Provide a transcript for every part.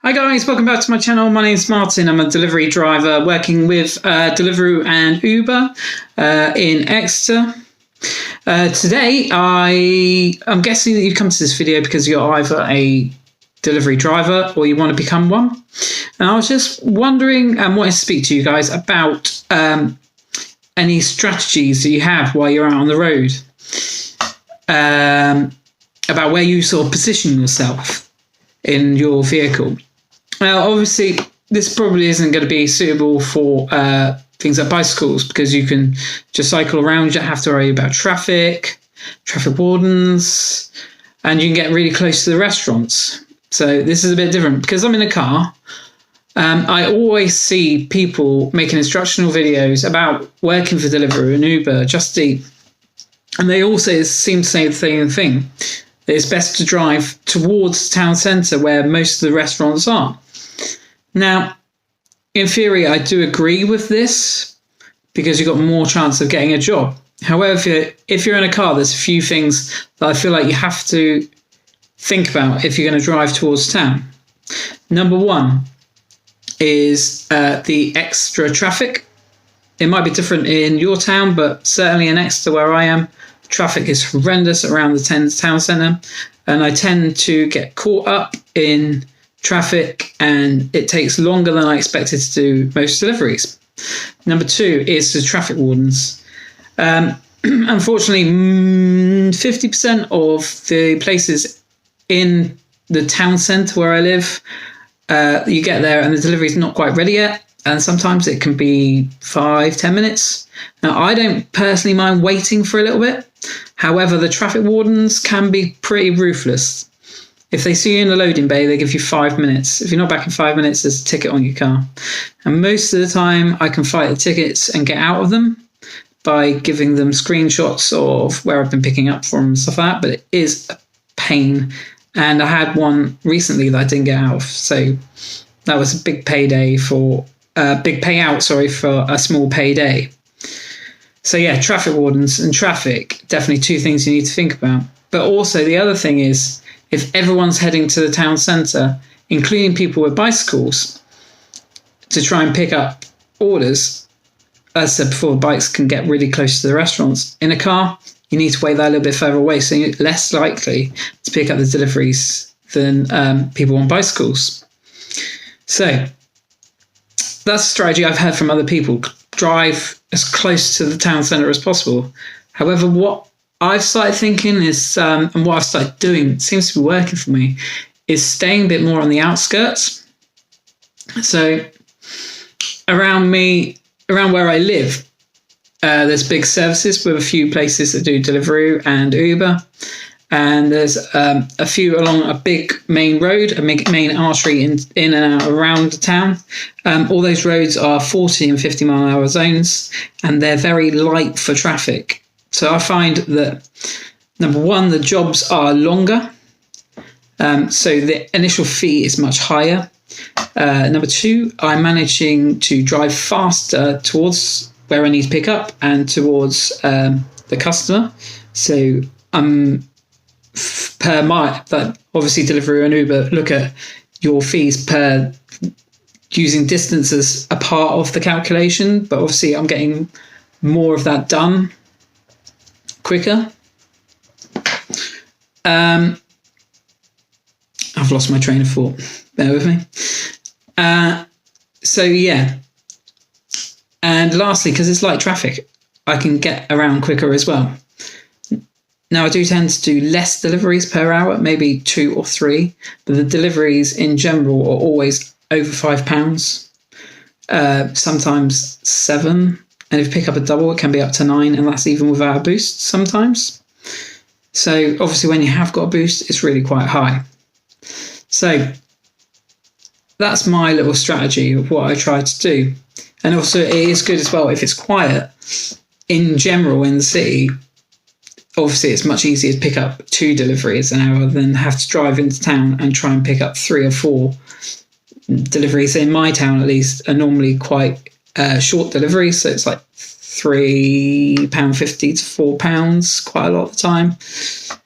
Hi guys, welcome back to my channel. My name's Martin. I'm a delivery driver working with Deliveroo and Uber in Exeter. Today, I'm guessing that you've come to this video because you're either a delivery driver or you want to become one. And I was just wondering and wanting to speak to you guys about any strategies that you have while you're out on the road, about where you sort of position yourself in your vehicle. Now, obviously, this probably isn't going to be suitable for things like bicycles because you can just cycle around. You don't have to worry about traffic wardens, and you can get really close to the restaurants. So this is a bit different because I'm in a car. I always see people making instructional videos about working for Deliveroo and Uber, Just Eat, and they also seem to say the same thing. It's best to drive towards the town centre where most of the restaurants are. Now, in theory, I do agree with this because you've got more chance of getting a job. However, if you're in a car, there's a few things that I feel like you have to think about if you're going to drive towards town. Number one is the extra traffic. It might be different in your town, but certainly in Exeter where I am, traffic is horrendous around the town centre, and I tend to get caught up in traffic and it takes longer than I expected to do most deliveries. Number two is the traffic wardens. Unfortunately, 50% of the places in the town centre where I live, you get there and the delivery is not quite ready yet, and sometimes it can be 5-10 minutes. Now, I don't personally mind waiting for a little bit. However, the traffic wardens can be pretty ruthless. If they see you in the loading bay, they give you 5 minutes. If you're not back in 5 minutes, there's a ticket on your car. And most of the time, I can fight the tickets and get out of them by giving them screenshots of where I've been picking up from and stuff like that. But it is a pain. And I had one recently that I didn't get out of. So that was a big payout for a small payday. So yeah, traffic wardens and traffic, definitely two things you need to think about. But also the other thing is, if everyone's heading to the town centre, including people with bicycles, to try and pick up orders, as I said before, bikes can get really close to the restaurants. In a car, you need to wait that a little bit further away, so you're less likely to pick up the deliveries than people on bicycles. So that's a strategy I've heard from other people. Drive as close to the town centre as possible. However, what I've started thinking is, and what I've started doing, seems to be working for me, is staying a bit more on the outskirts. So around where I live, there's big services with a few places that do Deliveroo and Uber. And there's a few along a big main road, a main artery in and out around the town. All those roads are 40 and 50 mile an hour zones, and they're very light for traffic. So I find that, number one, the jobs are longer. So the initial fee is much higher. Number two, I'm managing to drive faster towards where I need to pick up and towards the customer. So per mile, but obviously Deliveroo and Uber look at your fees per using distance as a part of the calculation, but obviously I'm getting more of that done quicker. I've lost my train of thought. Bear with me. So yeah. And lastly, because it's light traffic, I can get around quicker as well. Now, I do tend to do less deliveries per hour, maybe 2 or 3, but the deliveries in general are always over £5, sometimes 7. And if you pick up a double, it can be up to 9, and that's even without a boost sometimes. So obviously when you have got a boost, it's really quite high. So that's my little strategy of what I try to do. And also it is good as well if it's quiet. In general in the city, obviously it's much easier to pick up 2 deliveries an hour than have to drive into town and try and pick up 3 or 4 deliveries. In my town, at least, are normally quite short deliveries, so it's like £3.50 to £4 quite a lot of the time.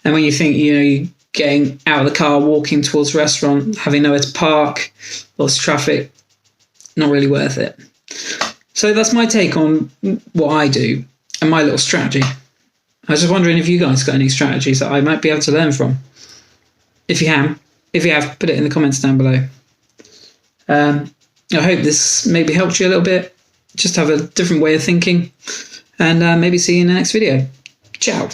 And when you think, you getting out of the car, walking towards the restaurant, having nowhere to park, lots of traffic, not really worth it. So that's my take on what I do and my little strategy. I was just wondering if you guys got any strategies that I might be able to learn from. If you have, put it in the comments down below. I hope this maybe helped you a little bit. Just have a different way of thinking. And maybe see you in the next video. Ciao.